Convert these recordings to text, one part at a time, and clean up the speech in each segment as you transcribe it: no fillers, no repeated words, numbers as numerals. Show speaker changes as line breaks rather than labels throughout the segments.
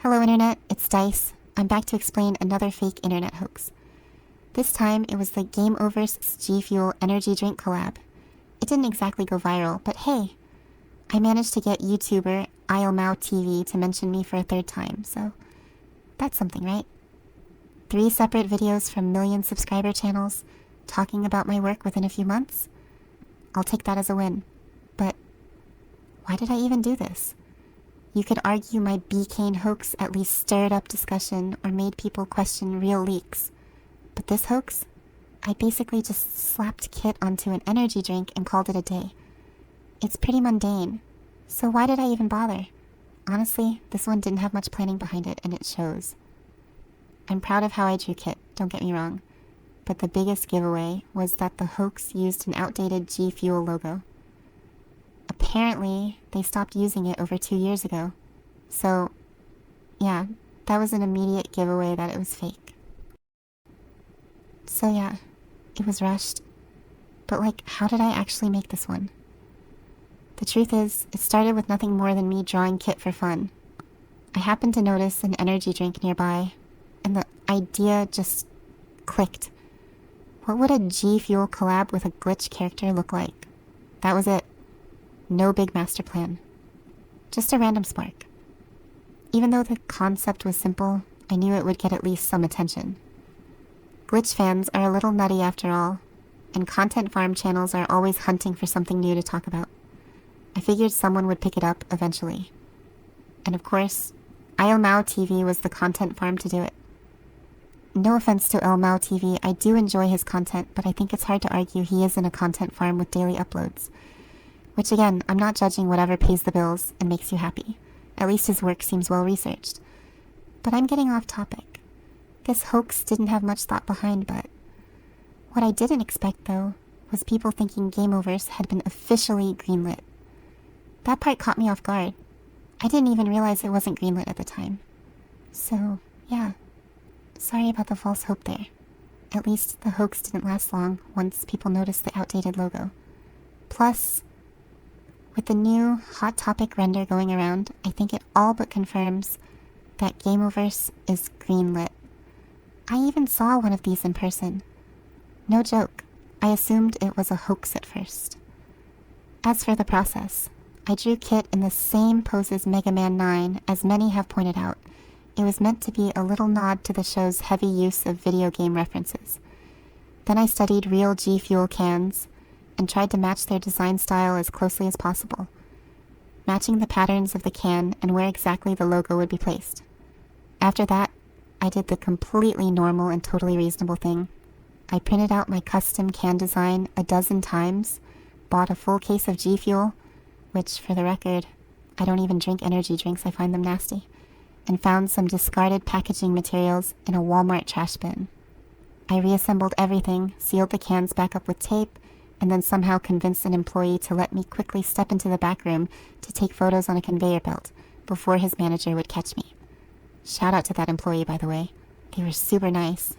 Hello Internet, it's Dice. I'm back to explain another fake internet hoax. This time it was the Gameoverse G-fuel energy drink collab. It didn't exactly go viral, but hey, I managed to get YouTuber ILMAO to mention me for a third time, so that's something, right? 3 separate videos from million subscriber channels talking about my work within a few months? I'll take that as a win. But why did I even do this? You could argue my BCane hoax at least stirred up discussion or made people question real leaks. But this hoax? I basically just slapped Kit onto an energy drink and called it a day. It's pretty mundane, so why did I even bother? Honestly, this one didn't have much planning behind it, and it shows. I'm proud of how I drew Kit, don't get me wrong, but the biggest giveaway was that the hoax used an outdated G-fuel logo. Apparently, they stopped using it over 2 years ago. So, yeah, that was an immediate giveaway that it was fake. So yeah, it was rushed. But how did I actually make this one? The truth is, it started with nothing more than me drawing Kit for fun. I happened to notice an energy drink nearby, and the idea just clicked. What would a G-fuel collab with a glitch character look like? That was it. No big master plan. Just a random spark. Even though the concept was simple, I knew it would get at least some attention. Glitch fans are a little nutty after all, and content farm channels are always hunting for something new to talk about. I figured someone would pick it up eventually. And of course, ILMAO was the content farm to do it. No offense to ILMAO, I do enjoy his content, but I think it's hard to argue he isn't a content farm with daily uploads. Which again, I'm not judging whatever pays the bills and makes you happy. At least his work seems well researched. But I'm getting off topic. This hoax didn't have much thought behind, but what I didn't expect, though, was people thinking Gameoverse had been officially greenlit. That part caught me off guard. I didn't even realize it wasn't greenlit at the time. So, yeah. Sorry about the false hope there. At least the hoax didn't last long once people noticed the outdated logo. Plus, with the new Hot Topic render going around, I think it all but confirms that Gameoverse is greenlit. I even saw one of these in person. No joke, I assumed it was a hoax at first. As for the process, I drew Kit in the same pose as Mega Man 9, as many have pointed out. It was meant to be a little nod to the show's heavy use of video game references. Then I studied real G-fuel cans, and tried to match their design style as closely as possible, matching the patterns of the can and where exactly the logo would be placed. After that, I did the completely normal and totally reasonable thing. I printed out my custom can design a dozen times, bought a full case of G-fuel, which, for the record, I don't even drink energy drinks, I find them nasty, and found some discarded packaging materials in a Walmart trash bin. I reassembled everything, sealed the cans back up with tape, and then somehow convinced an employee to let me quickly step into the back room to take photos on a conveyor belt before his manager would catch me. Shout out to that employee, by the way. They were super nice.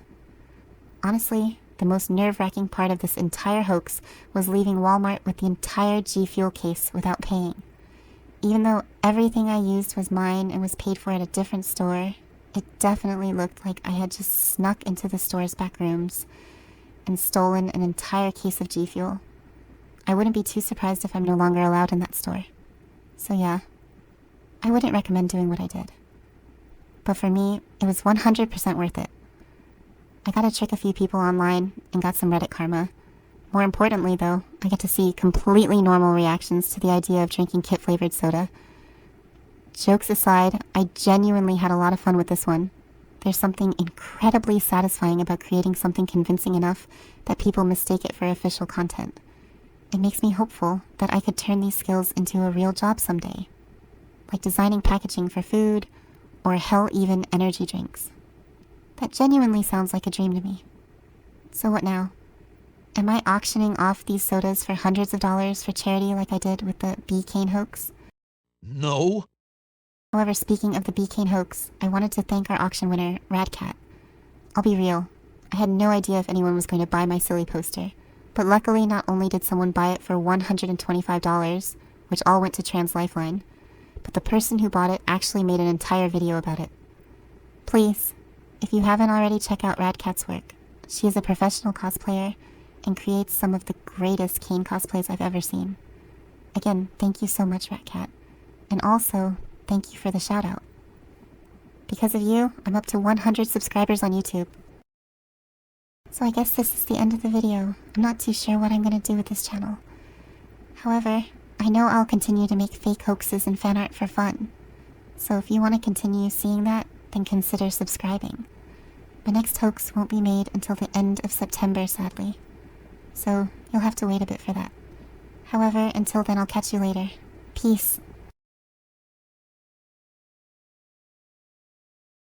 Honestly, the most nerve-wracking part of this entire hoax was leaving Walmart with the entire G-fuel case without paying. Even though everything I used was mine and was paid for at a different store, it definitely looked like I had just snuck into the store's back rooms and stolen an entire case of G-fuel. I wouldn't be too surprised if I'm no longer allowed in that store. So yeah, I wouldn't recommend doing what I did. But for me, it was 100% worth it. I got to trick a few people online and got some Reddit karma. More importantly, though, I get to see completely normal reactions to the idea of drinking Kit-flavored soda. Jokes aside, I genuinely had a lot of fun with this one. There's something incredibly satisfying about creating something convincing enough that people mistake it for official content. It makes me hopeful that I could turn these skills into a real job someday, like designing packaging for food, or hell even energy drinks. That genuinely sounds like a dream to me. So what now? Am I auctioning off these sodas for hundreds of dollars for charity like I did with the BCane hoax?
No.
However, speaking of the BCane hoax, I wanted to thank our auction winner, Radcat. I'll be real, I had no idea if anyone was going to buy my silly poster, but luckily not only did someone buy it for $125, which all went to Trans Lifeline, but the person who bought it actually made an entire video about it. Please, if you haven't already, check out Radcat's work. She is a professional cosplayer and creates some of the greatest Kane cosplays I've ever seen. Again, thank you so much, Ratcat. And also, thank you for the shout out. Because of you, I'm up to 100 subscribers on YouTube. So I guess this is the end of the video. I'm not too sure what I'm going to do with this channel. However, I know I'll continue to make fake hoaxes and fan art for fun. So if you want to continue seeing that, then consider subscribing. My next hoax won't be made until the end of September, sadly. So you'll have to wait a bit for that. However, until then, I'll catch you later. Peace.